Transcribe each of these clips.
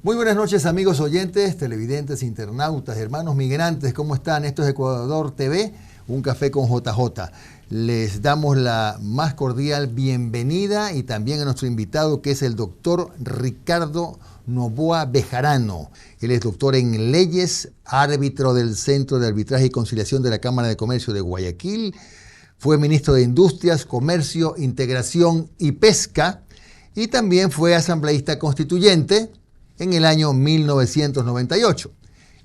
Muy buenas noches, amigos oyentes, televidentes, internautas, hermanos migrantes, ¿cómo están? Esto es Ecuador TV, un café con JJ. Les damos la más cordial bienvenida y también a nuestro invitado, que es el doctor Ricardo Noboa Bejarano. Él es doctor en leyes, árbitro del Centro de Arbitraje y Conciliación de la Cámara de Comercio de Guayaquil, fue ministro de Industrias, Comercio, Integración y Pesca, y también fue asambleísta constituyente en el año 1998.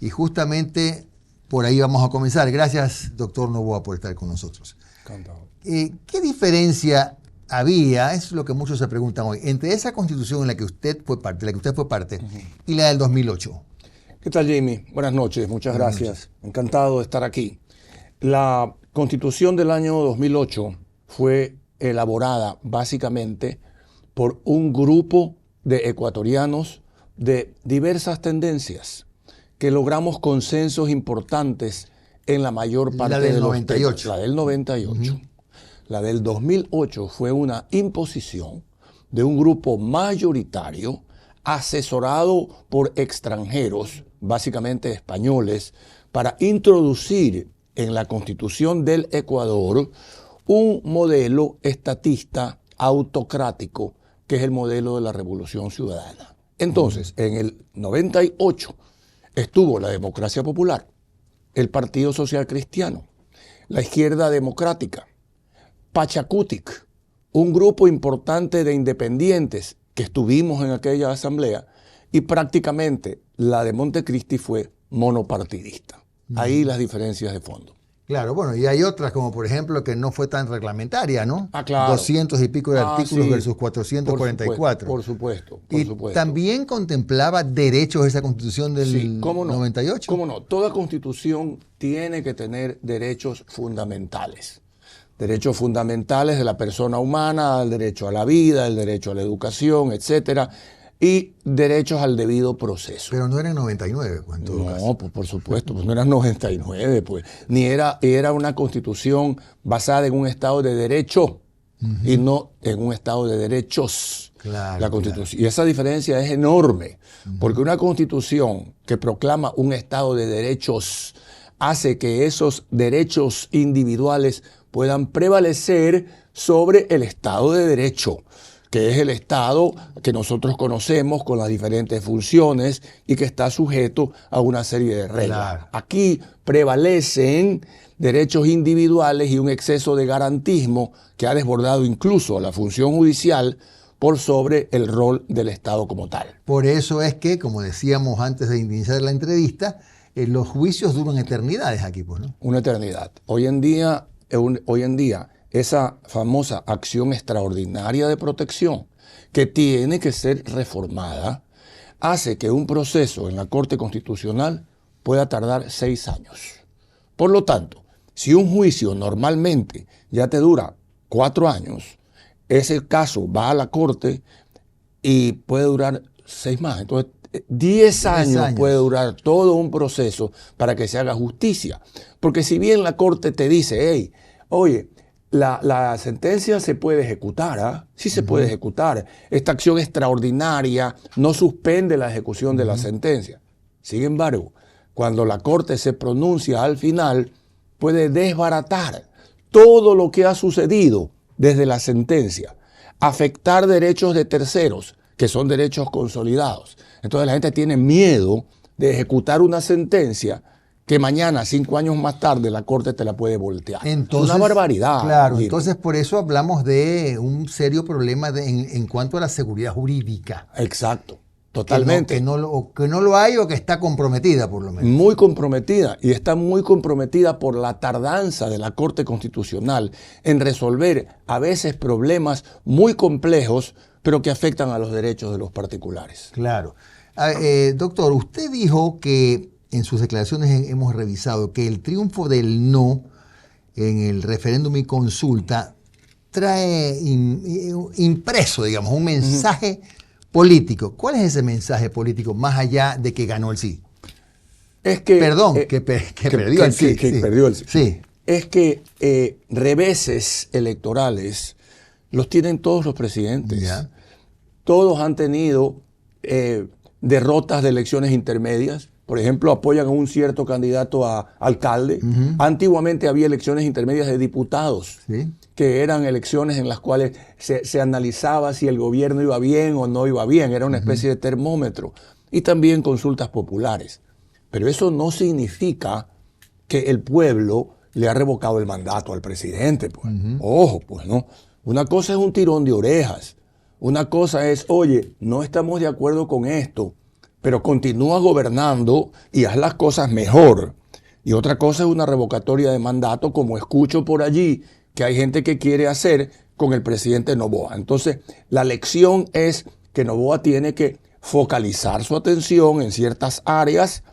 Y justamente por ahí vamos a comenzar. Gracias, doctor Noboa, por estar con nosotros. ¿Qué diferencia había, es lo que muchos se preguntan hoy, entre esa constitución en la que usted fue parte, y la del 2008? ¿Qué tal, Jimmy? Buenas noches, muchas gracias. Encantado de estar aquí. La constitución del año 2008 fue elaborada básicamente por un grupo de ecuatorianos de diversas tendencias, que logramos consensos importantes en la mayor parte de los 98. temas. La del 98. La del 2008 fue una imposición de un grupo mayoritario asesorado por extranjeros, básicamente españoles, para introducir en la Constitución del Ecuador un modelo estatista autocrático, que es el modelo de la Revolución Ciudadana. Entonces, en el 98 estuvo la Democracia Popular, el Partido Social Cristiano, la Izquierda Democrática, Pachacutic, un grupo importante de independientes que estuvimos en aquella asamblea, y prácticamente la de Montecristi fue monopartidista. Ahí las diferencias de fondo. Claro, bueno, y hay otras, como por ejemplo, que no fue tan reglamentaria, ¿no? Claro. 200 y pico de artículos sí, versus 444. Por supuesto. ¿Y también contemplaba derechos esa constitución del 98? ¿Cómo no? Toda constitución tiene que tener derechos fundamentales. Derechos fundamentales de la persona humana, el derecho a la vida, el derecho a la educación, etcétera, y derechos al debido proceso. Pero no eran 99, pues, en todo caso. No, pues por supuesto, pues no eran 99, pues. Ni era una constitución basada en un Estado de derecho y no en un Estado de derechos. Claro, la constitución. Claro. Y esa diferencia es enorme, porque una constitución que proclama un Estado de derechos hace que esos derechos individuales puedan prevalecer sobre el Estado de derecho, que es el Estado que nosotros conocemos con las diferentes funciones y que está sujeto a una serie de reglas. Claro. Aquí prevalecen derechos individuales y un exceso de garantismo que ha desbordado incluso a la función judicial por sobre el rol del Estado como tal. Por eso es que, como decíamos antes de iniciar la entrevista, los juicios duran eternidades aquí, pues, ¿no? Una eternidad. Hoy en día, esa famosa acción extraordinaria de protección, que tiene que ser reformada, hace que un proceso en la Corte Constitucional pueda tardar 6 años. Por lo tanto, si un juicio normalmente ya te dura 4 años, ese caso va a la Corte y puede durar 6 más. Entonces, 10 años puede durar todo un proceso para que se haga justicia. Porque si bien la Corte te dice, oye, la sentencia se puede ejecutar, ¿ah? Sí se puede ejecutar. Esta acción extraordinaria no suspende la ejecución de la sentencia. Sin embargo, cuando la Corte se pronuncia al final, puede desbaratar todo lo que ha sucedido desde la sentencia, afectar derechos de terceros, que son derechos consolidados. Entonces la gente tiene miedo de ejecutar una sentencia que mañana, 5 años más tarde, la Corte te la puede voltear. Entonces, es una barbaridad. Claro, entonces por eso hablamos de un serio problema en cuanto a la seguridad jurídica. Exacto, totalmente. Que no lo hay o que está comprometida, por lo menos. Muy comprometida, y está muy comprometida por la tardanza de la Corte Constitucional en resolver a veces problemas muy complejos, pero que afectan a los derechos de los particulares. Claro. Doctor, usted dijo que en sus declaraciones hemos revisado que el triunfo del no en el referéndum y consulta trae impreso, digamos, un mensaje político. ¿Cuál es ese mensaje político más allá de que ganó el sí? Es que... Perdón, que perdió el sí. Que perdió el sí. Sí. Es que reveses electorales los tienen todos los presidentes. Ya. Todos han tenido derrotas de elecciones intermedias. Por ejemplo, apoyan a un cierto candidato a alcalde. Antiguamente había elecciones intermedias de diputados, Sí. que eran elecciones en las cuales se analizaba si el gobierno iba bien o no iba bien. Era una especie de termómetro. Y también consultas populares. Pero eso no significa que el pueblo le ha revocado el mandato al presidente. Pues. Ojo, pues no. Una cosa es un tirón de orejas. Una cosa es, oye, no estamos de acuerdo con esto, pero continúa gobernando y haz las cosas mejor. Y otra cosa es una revocatoria de mandato, como escucho por allí que hay gente que quiere hacer con el presidente Noboa. Entonces, la lección es que Noboa tiene que focalizar su atención en ciertas áreas.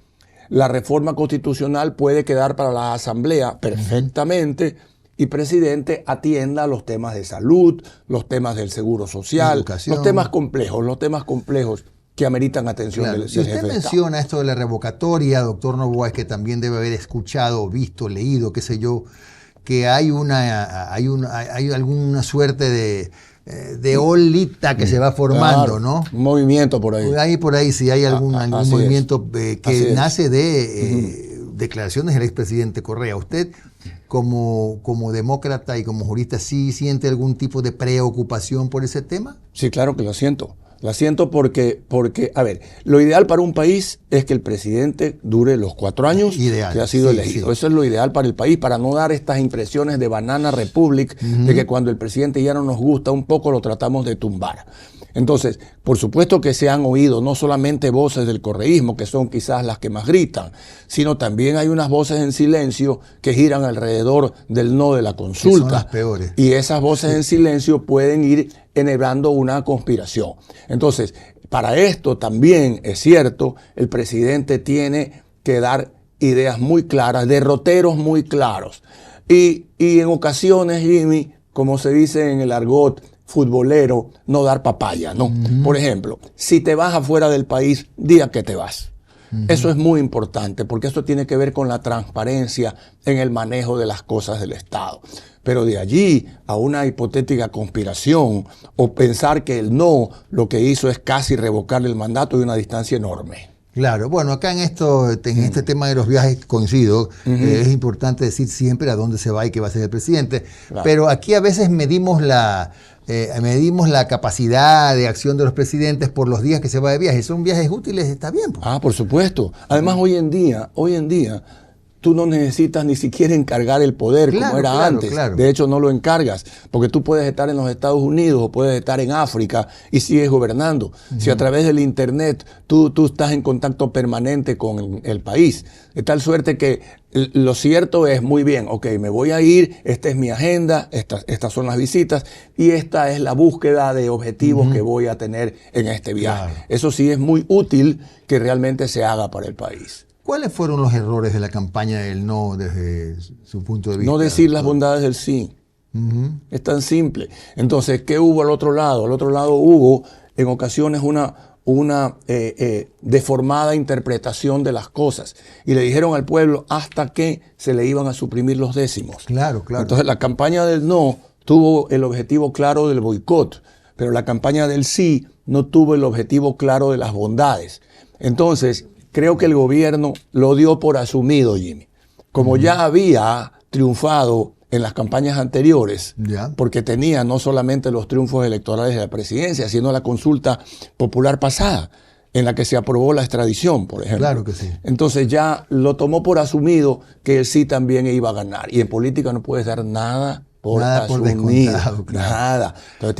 La reforma constitucional puede quedar para la Asamblea perfectamente y presidente atienda los temas de salud, los temas del seguro social, educación. los temas complejos que ameritan atención Claro. del Si usted jefe de Estado. menciona esto de la revocatoria, doctor Noboa, es que también debe haber escuchado, visto, leído, qué sé yo, que hay alguna suerte de olita que se va formando, Claro, ¿no? un movimiento por ahí. Por ahí sí hay algún así movimiento Así que es. nace de declaraciones del expresidente Correa. ¿Usted, como demócrata y como jurista, sí siente algún tipo de preocupación por ese tema? Sí, claro que lo siento. La siento porque, a ver, lo ideal para un país es que el presidente dure los 4 años Ideal, que ha sido sí, elegido. sí. Eso es lo ideal para el país, para no dar estas impresiones de banana republic, de que cuando el presidente ya no nos gusta un poco lo tratamos de tumbar. Entonces, por supuesto que se han oído no solamente voces del correísmo, que son quizás las que más gritan, sino también hay unas voces en silencio que giran alrededor del no de la consulta. Que son las peores. Y esas voces en silencio pueden ir enhebrando una conspiración. Entonces, para esto también es cierto, el presidente tiene que dar ideas muy claras, derroteros muy claros. Y en ocasiones, Jimmy, como se dice en el argot futbolero, no dar papaya, ¿no? Por ejemplo, si te vas afuera del país, di a que te vas. Eso es muy importante porque esto tiene que ver con la transparencia en el manejo de las cosas del Estado. Pero de allí a una hipotética conspiración o pensar que el no lo que hizo es casi revocarle el mandato de una distancia enorme. Claro, bueno, acá en este tema de los viajes coincido, es importante decir siempre a dónde se va y qué va a hacer el presidente, Claro. pero aquí a veces medimos la capacidad de acción de los presidentes por los días que se va de viaje. Son viajes útiles, está bien. Pues. Ah, por supuesto. Además, hoy en día, tú no necesitas ni siquiera encargar el poder Claro, como era claro, antes. claro. De hecho, no lo encargas, porque tú puedes estar en los Estados Unidos o puedes estar en África y sigues gobernando. Si a través del Internet tú estás en contacto permanente con el país. De tal suerte que lo cierto es, muy bien, ok, me voy a ir, esta es mi agenda, estas son las visitas y esta es la búsqueda de objetivos que voy a tener en este viaje. Claro. Eso sí es muy útil que realmente se haga para el país. ¿Cuáles fueron los errores de la campaña del no desde su punto de vista? No decir las bondades del sí. Es tan simple. Entonces, ¿qué hubo al otro lado? Al otro lado hubo, en ocasiones, una deformada interpretación de las cosas. Y le dijeron al pueblo hasta que se le iban a suprimir los décimos. Claro, claro. Entonces, la campaña del no tuvo el objetivo claro del boicot, pero la campaña del sí no tuvo el objetivo claro de las bondades. Entonces, creo que el gobierno lo dio por asumido, Jimmy. Como ya había triunfado en las campañas anteriores, Ya. porque tenía no solamente los triunfos electorales de la presidencia, sino la consulta popular pasada, en la que se aprobó la extradición, por ejemplo. Claro que sí. Entonces ya lo tomó por asumido que él sí también iba a ganar. Y en política no puedes dar nada por asumido. Descontado, claro. Nada. Entonces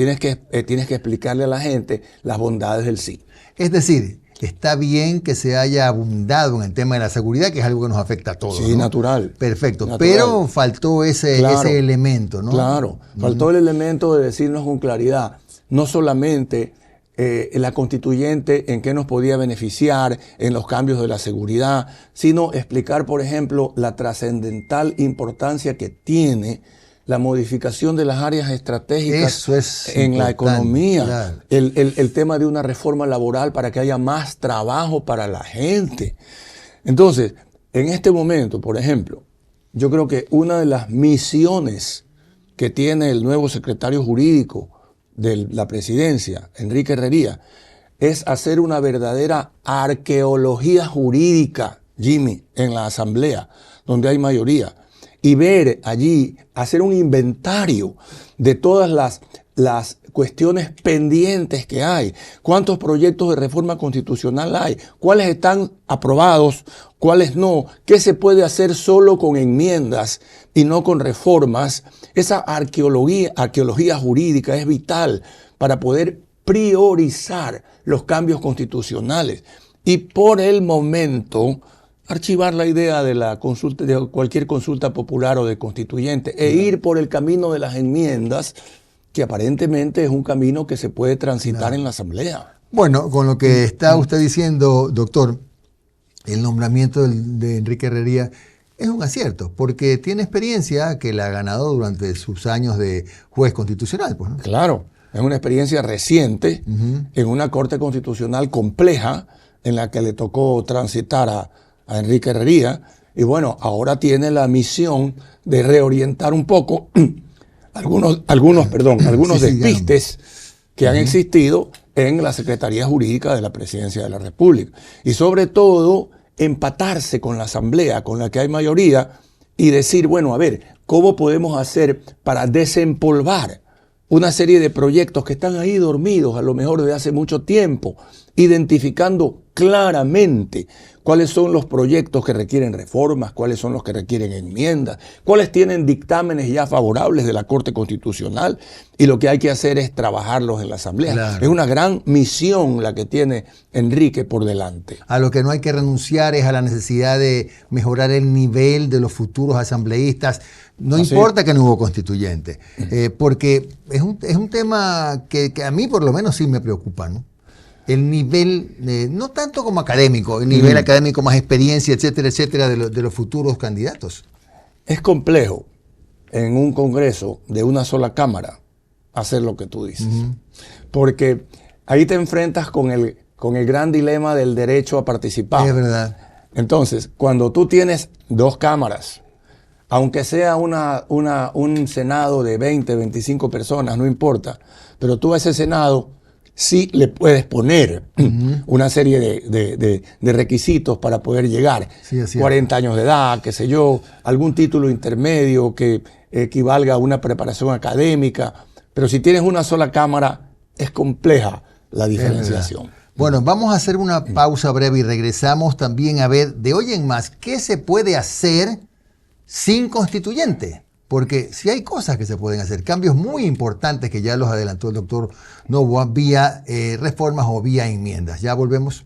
tienes que explicarle a la gente las bondades del sí. Es decir, está bien que se haya abundado en el tema de la seguridad, que es algo que nos afecta a todos. Sí, ¿no? natural. Perfecto. Natural. Pero faltó ese elemento, ¿no? Claro. Faltó el elemento de decirnos con claridad, no solamente la constituyente en qué nos podía beneficiar en los cambios de la seguridad, sino explicar, por ejemplo, la trascendental importancia que tiene la modificación de las áreas estratégicas Eso es en la economía, claro. el tema de una reforma laboral para que haya más trabajo para la gente. Entonces, en este momento, por ejemplo, yo creo que una de las misiones que tiene el nuevo secretario jurídico de la presidencia, Enrique Herrería, es hacer una verdadera arqueología jurídica, Jimmy, en la asamblea, donde hay mayoría, y ver allí, hacer un inventario de todas las cuestiones pendientes que hay, cuántos proyectos de reforma constitucional hay, cuáles están aprobados, cuáles no, qué se puede hacer solo con enmiendas y no con reformas. Esa arqueología jurídica es vital para poder priorizar los cambios constitucionales y por el momento archivar la idea de la consulta, de cualquier consulta popular o de constituyente e ir por el camino de las enmiendas, que aparentemente es un camino que se puede transitar en la Asamblea. Bueno, con lo que está usted diciendo, doctor, el nombramiento de Enrique Herrería es un acierto, porque tiene experiencia que la ha ganado durante sus años de juez constitucional, pues, ¿no? Claro, es una experiencia reciente en una Corte Constitucional compleja en la que le tocó transitar a Enrique Herrería, y bueno, ahora tiene la misión de reorientar un poco algunos despistes que han existido en la Secretaría Jurídica de la Presidencia de la República. Y sobre todo, empatarse con la Asamblea, con la que hay mayoría, y decir, bueno, a ver, ¿cómo podemos hacer para desempolvar una serie de proyectos que están ahí dormidos, a lo mejor desde hace mucho tiempo, identificando claramente cuáles son los proyectos que requieren reformas, cuáles son los que requieren enmiendas, cuáles tienen dictámenes ya favorables de la Corte Constitucional, y lo que hay que hacer es trabajarlos en la Asamblea. Claro. Es una gran misión la que tiene Enrique por delante. A lo que no hay que renunciar es a la necesidad de mejorar el nivel de los futuros asambleístas. No importa que no hubo constituyente, porque es un tema que a mí por lo menos sí me preocupa, ¿no? El nivel, no tanto como académico, el nivel académico más experiencia, etcétera, de los futuros candidatos. Es complejo en un Congreso de una sola Cámara hacer lo que tú dices, porque ahí te enfrentas con el gran dilema del derecho a participar. Es verdad. Entonces, cuando tú tienes dos cámaras, aunque sea un Senado de 20, 25 personas, no importa, pero tú a ese Senado sí le puedes poner una serie de requisitos para poder llegar. Sí, 40 años de edad, qué sé yo, algún título intermedio que equivalga a una preparación académica. Pero si tienes una sola cámara, es compleja la diferenciación. Bueno, vamos a hacer una pausa breve y regresamos también a ver de hoy en más qué se puede hacer sin constituyente. Porque sí hay cosas que se pueden hacer, cambios muy importantes que ya los adelantó el doctor Noboa vía reformas o vía enmiendas. Ya volvemos.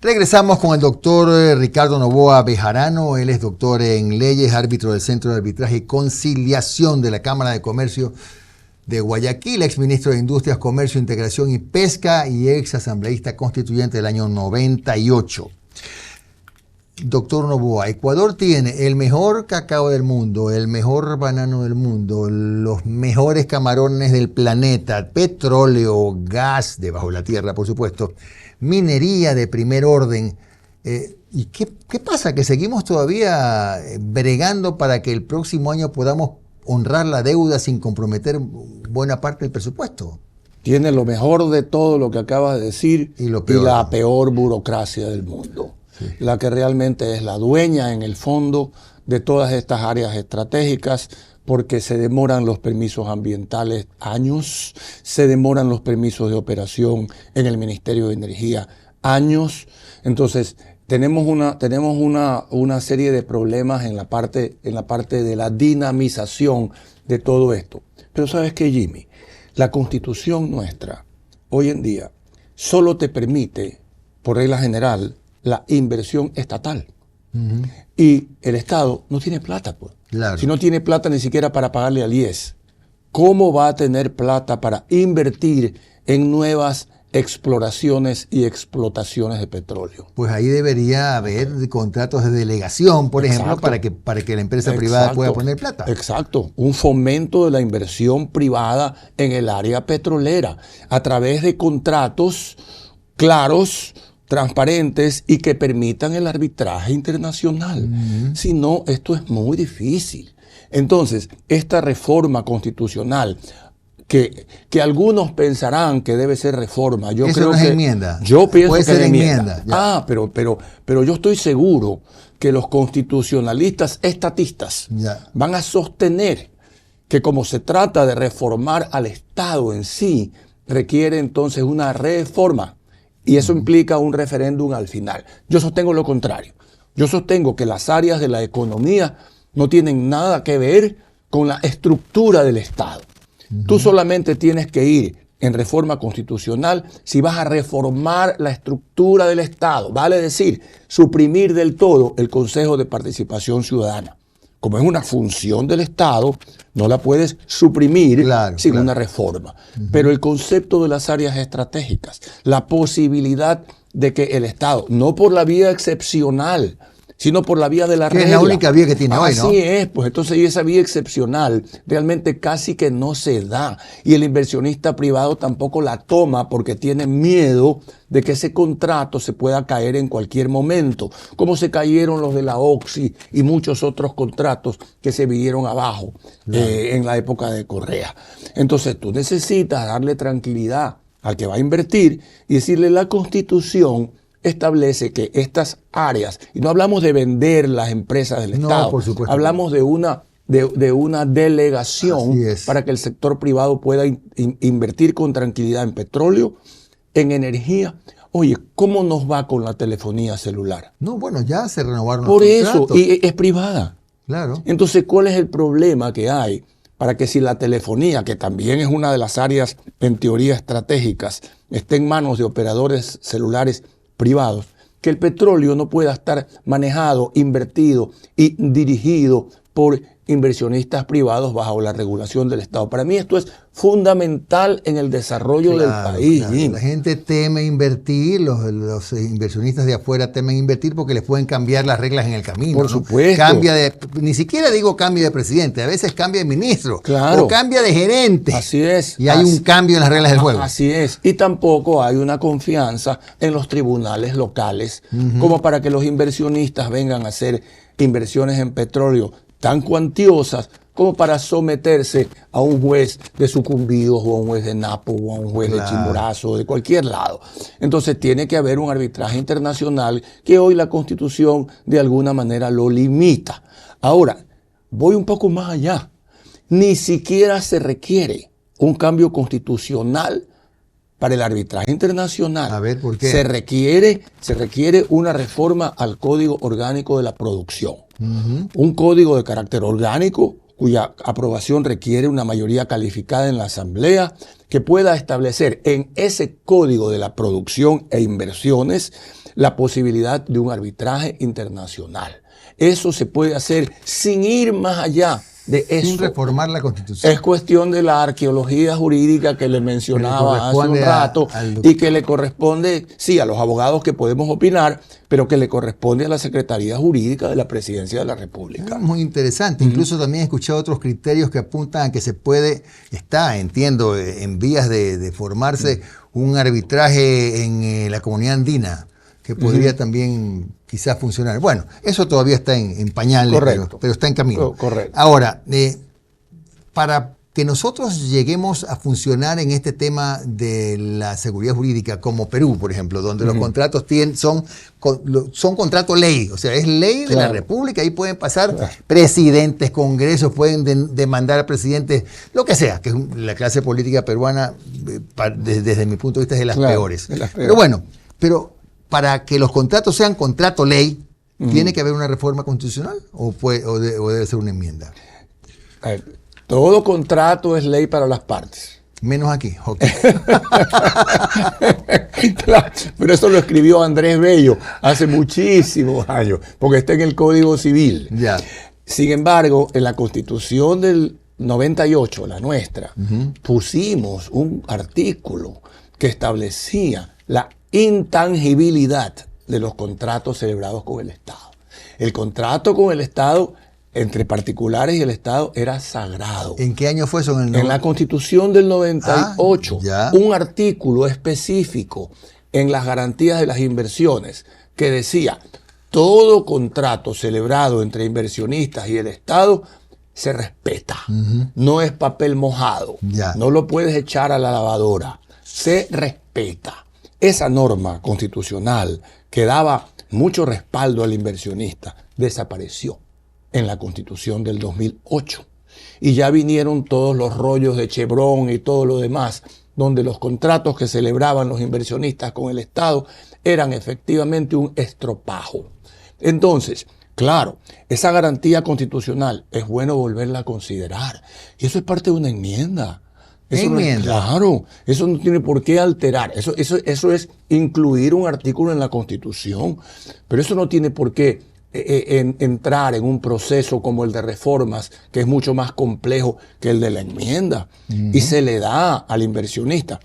Regresamos con el doctor Ricardo Noboa Bejarano. Él es doctor en leyes, árbitro del Centro de Arbitraje y Conciliación de la Cámara de Comercio de Guayaquil, exministro de Industrias, Comercio, Integración y Pesca y ex asambleísta constituyente del año 98. Doctor Noboa, Ecuador tiene el mejor cacao del mundo, el mejor banano del mundo, los mejores camarones del planeta, petróleo, gas debajo de la tierra, por supuesto, minería de primer orden. ¿Y qué pasa? Que seguimos todavía bregando para que el próximo año podamos honrar la deuda sin comprometer buena parte del presupuesto. Tiene lo mejor de todo lo que acabas de decir y la peor burocracia del mundo. Sí. La que realmente es la dueña en el fondo de todas estas áreas estratégicas, porque se demoran los permisos ambientales años, se demoran los permisos de operación en el Ministerio de Energía años. Entonces, tenemos una serie de problemas en la parte de la dinamización de todo esto. Pero ¿sabes qué, Jimmy? La Constitución nuestra, hoy en día, solo te permite, por regla general, la inversión estatal. Y el Estado no tiene plata, pues. Claro. Si no tiene plata ni siquiera para pagarle al IES, ¿cómo va a tener plata para invertir en nuevas exploraciones y explotaciones de petróleo? Pues ahí debería haber contratos de delegación, por ejemplo, para que la empresa privada pueda poner plata. Exacto, un fomento de la inversión privada en el área petrolera a través de contratos claros, transparentes y que permitan el arbitraje internacional. Si no, esto es muy difícil. Entonces, esta reforma constitucional que algunos pensarán que debe ser reforma. Yo Eso creo no es que enmienda. Yo pienso Puede que ser es enmienda. Pero yo estoy seguro que los constitucionalistas estatistas van a sostener que como se trata de reformar al Estado en sí, requiere entonces una reforma. Y eso implica un referéndum al final. Yo sostengo lo contrario. Yo sostengo que las áreas de la economía no tienen nada que ver con la estructura del Estado. Tú solamente tienes que ir en reforma constitucional si vas a reformar la estructura del Estado. Vale decir, suprimir del todo el Consejo de Participación Ciudadana. Como es una función del Estado, no la puedes suprimir sin una reforma. Pero el concepto de las áreas estratégicas, la posibilidad de que el Estado, no por la vía excepcional, sino por la vía de la regla. Que es la única vía que tiene hoy, ¿no? Así es, pues entonces esa vía excepcional realmente casi que no se da. Y el inversionista privado tampoco la toma porque tiene miedo de que ese contrato se pueda caer en cualquier momento, como se cayeron los de la Oxy y muchos otros contratos que se vinieron abajo en la época de Correa. Entonces tú necesitas darle tranquilidad al que va a invertir y decirle: la Constitución establece que estas áreas, y no hablamos de vender las empresas del Estado, por supuesto, hablamos de una delegación para que el sector privado pueda invertir con tranquilidad en petróleo, en energía. Oye, ¿cómo nos va con la telefonía celular? No, bueno, ya se renovaron los contratos. Por eso, y es privada. Claro. Entonces, ¿cuál es el problema que hay para que si la telefonía, que también es una de las áreas en teoría estratégicas, esté en manos de operadores celulares privados, que el petróleo no pueda estar manejado, invertido y dirigido por inversionistas privados bajo la regulación del Estado? Para mí esto es fundamental en el desarrollo del país. Claro. La gente teme invertir, los inversionistas de afuera temen invertir porque les pueden cambiar las reglas en el camino. Por supuesto. Ni siquiera digo cambio de presidente, a veces cambia de ministro. Claro. O cambia de gerente. Así es. Y hay un cambio en las reglas del juego. Así es. Y tampoco hay una confianza en los tribunales locales como para que los inversionistas vengan a hacer inversiones en petróleo tan cuantiosas como para someterse a un juez de Sucumbíos o a un juez de Napo o a un juez de Chimborazo, de cualquier lado. Entonces tiene que haber un arbitraje internacional que hoy la Constitución de alguna manera lo limita. Ahora, voy un poco más allá. Ni siquiera se requiere un cambio constitucional para el arbitraje internacional. A ver, ¿por qué? Se requiere una reforma al Código Orgánico de la Producción. Un código de carácter orgánico cuya aprobación requiere una mayoría calificada en la Asamblea, que pueda establecer en ese Código de la Producción e Inversiones la posibilidad de un arbitraje internacional. Eso se puede hacer sin ir más allá de eso. Sin reformar la Constitución. Es cuestión de la arqueología jurídica que le mencionaba hace un rato y que le corresponde, sí, a los abogados que podemos opinar, pero que le corresponde a la Secretaría Jurídica de la Presidencia de la República. Es muy interesante. Incluso también he escuchado otros criterios que apuntan a que se puede, entiendo, en vías de formarse un arbitraje en la comunidad andina, que podría también quizás funcionar. Bueno, eso todavía está en pañales, pero está en camino. Correcto. Ahora, para que nosotros lleguemos a funcionar en este tema de la seguridad jurídica, como Perú, por ejemplo, donde los contratos son contratos ley, o sea, es ley de la República, ahí pueden pasar presidentes, congresos, pueden demandar a presidentes, lo que sea, que la clase política peruana, desde mi punto de vista, es de las peores. Pero bueno, para que los contratos sean contrato ley, ¿tiene que haber una reforma constitucional o debe ser una enmienda? Todo contrato es ley para las partes. Menos aquí, okay. Claro, pero eso lo escribió Andrés Bello hace muchísimos años, porque está en el Código Civil. Ya. Sin embargo, en la Constitución del 98, la nuestra, pusimos un artículo que establecía la intangibilidad de los contratos celebrados con el Estado. El contrato con el Estado, entre particulares y el Estado, era sagrado. ¿En qué año fue eso? En la Constitución del 98, un artículo específico en las garantías de las inversiones que decía: todo contrato celebrado entre inversionistas y el Estado se respeta. No es papel mojado. No lo puedes echar a la lavadora. Se respeta. Esa norma constitucional que daba mucho respaldo al inversionista desapareció en la Constitución del 2008. Y ya vinieron todos los rollos de Chevron y todo lo demás, donde los contratos que celebraban los inversionistas con el Estado eran efectivamente un estropajo. Entonces, claro, esa garantía constitucional es bueno volverla a considerar. Y eso es parte de una enmienda. Eso no es, claro, eso no tiene por qué alterar. Eso es incluir un artículo en la Constitución. Pero eso no tiene por qué entrar en un proceso como el de reformas, que es mucho más complejo que el de la enmienda. Y se le da al inversionista,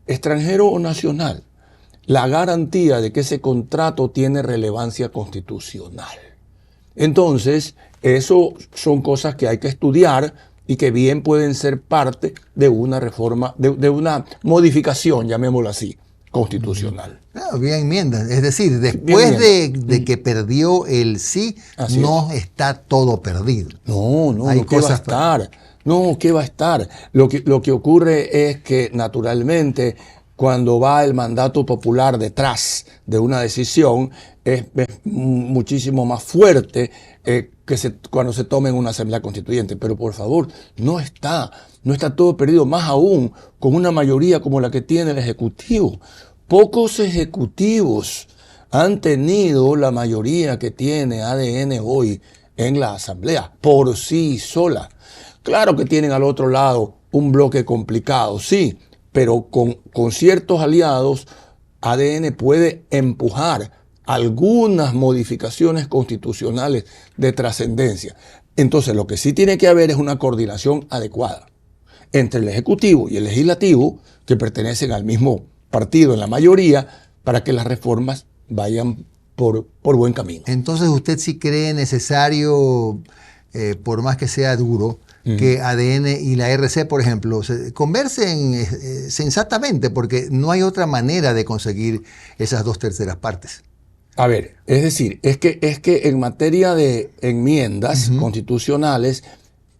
extranjero o nacional, la garantía de que ese contrato tiene relevancia constitucional. Entonces, eso son cosas que hay que estudiar y que bien pueden ser parte de una reforma, de una modificación, llamémoslo así, constitucional. Claro, vía enmienda. Es decir, después de que perdió el sí, así no está todo perdido. No, ¿qué va a estar? No, ¿qué va a estar? Lo que ocurre es que, naturalmente, cuando va el mandato popular detrás de una decisión, es muchísimo más fuerte cuando se toma en una asamblea constituyente. Pero por favor, no está todo perdido, más aún con una mayoría como la que tiene el Ejecutivo. Pocos ejecutivos han tenido la mayoría que tiene ADN hoy en la asamblea, por sí sola. Claro que tienen al otro lado un bloque complicado, sí, pero con ciertos aliados, ADN puede empujar algunas modificaciones constitucionales de trascendencia. Entonces, lo que sí tiene que haber es una coordinación adecuada entre el Ejecutivo y el Legislativo, que pertenecen al mismo partido en la mayoría, para que las reformas vayan por buen camino. Entonces, ¿usted sí cree necesario, por más que sea duro, que ADN y la RC, por ejemplo, se conversen sensatamente, porque no hay otra manera de conseguir esas 2/3 partes? A ver, es decir, es que en materia de enmiendas constitucionales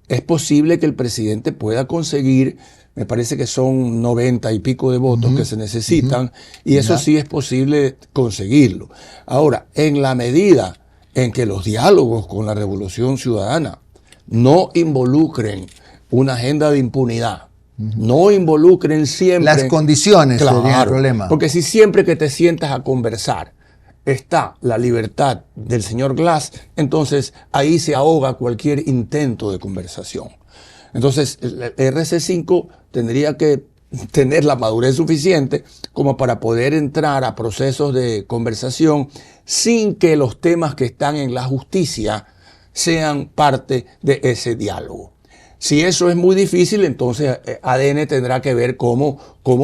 es posible que el presidente pueda conseguir, me parece que son 90 y pico de votos que se necesitan, y eso sí es posible conseguirlo. Ahora, en la medida en que los diálogos con la Revolución Ciudadana no involucren una agenda de impunidad, no involucren siempre... Las condiciones serían el problema. Porque si siempre que te sientas a conversar está la libertad del señor Glass, entonces ahí se ahoga cualquier intento de conversación. Entonces, el RC5 tendría que tener la madurez suficiente como para poder entrar a procesos de conversación sin que los temas que están en la justicia sean parte de ese diálogo. Si eso es muy difícil, entonces ADN tendrá que ver cómo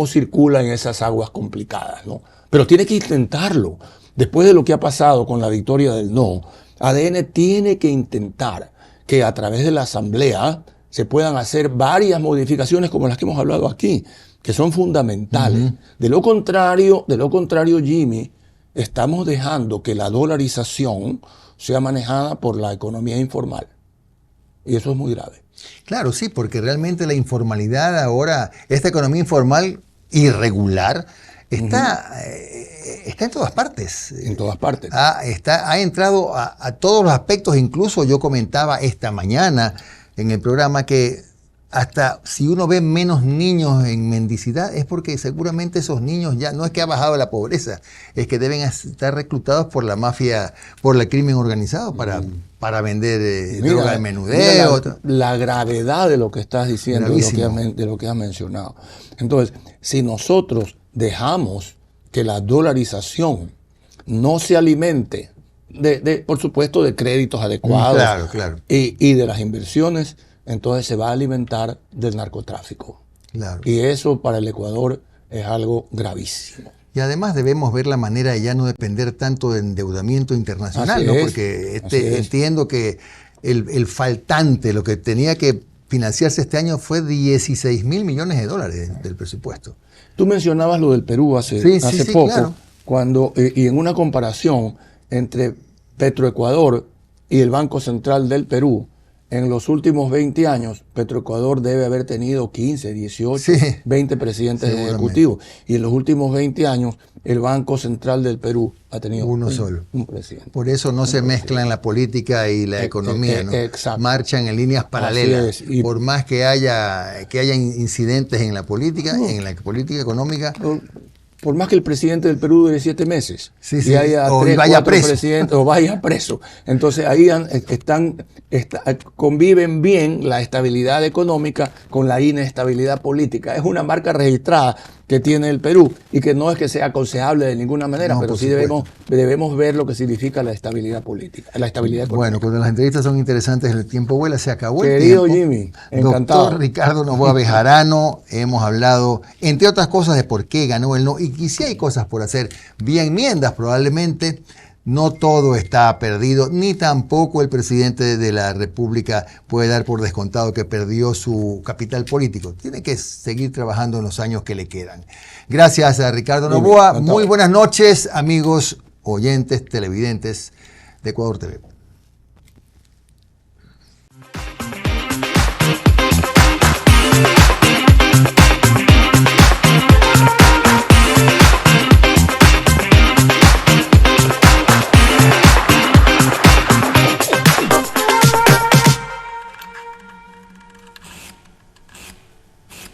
circula en esas aguas complicadas, ¿no? Pero tiene que intentarlo. Después de lo que ha pasado con la victoria del no, ADN tiene que intentar que a través de la asamblea se puedan hacer varias modificaciones como las que hemos hablado aquí, que son fundamentales. De lo contrario, Jimmy, estamos dejando que la dolarización sea manejada por la economía informal. Y eso es muy grave. Claro, sí, porque realmente la informalidad ahora, esta economía informal irregular, está en todas partes. En todas partes. Ha entrado a todos los aspectos. Incluso yo comentaba esta mañana en el programa que hasta si uno ve menos niños en mendicidad, es porque seguramente esos niños ya no es que ha bajado la pobreza, es que deben estar reclutados por la mafia, por el crimen organizado para vender droga de menudeo. La gravedad de lo que estás diciendo, de lo que has mencionado. Entonces, si nosotros dejamos que la dolarización no se alimente por supuesto, de créditos adecuados claro. Y de las inversiones, entonces se va a alimentar del narcotráfico. Claro. Y eso para el Ecuador es algo gravísimo. Y además debemos ver la manera de ya no depender tanto de endeudamiento internacional, ¿no? Porque entiendo que el faltante, lo que tenía que financiarse este año fue 16 mil millones de dólares del presupuesto. Tú mencionabas lo del Perú hace poco, claro. Y en una comparación entre Petroecuador y el Banco Central del Perú, en los últimos 20 años, Petroecuador debe haber tenido 15, 18, 20 presidentes ejecutivos. Y en los últimos 20 años, el Banco Central del Perú ha tenido un presidente. Por eso no se mezclan la política y la economía, ¿no? Marchan en líneas paralelas. Por más que haya incidentes en la política, en la política económica... Por más que el presidente del Perú dure 7 meses y haya vaya preso. Presidentes o vaya preso. Entonces ahí conviven bien la estabilidad económica con la inestabilidad política. Es una marca registrada que tiene el Perú y que no es que sea aconsejable de ninguna manera, pero sí debemos ver lo que significa la estabilidad política, la estabilidad económica. Bueno, cuando las entrevistas son interesantes, el tiempo vuela, se acabó el tiempo. Querido Jimmy, encantado. Doctor Ricardo Noboa Bejarano, hemos hablado, entre otras cosas, de por qué ganó el no, y si hay cosas por hacer, vía enmiendas probablemente. No todo está perdido, ni tampoco el presidente de la República puede dar por descontado que perdió su capital político. Tiene que seguir trabajando en los años que le quedan. Gracias a Ricardo Noboa. Muy buenas noches, amigos oyentes, televidentes de Ecuador TV.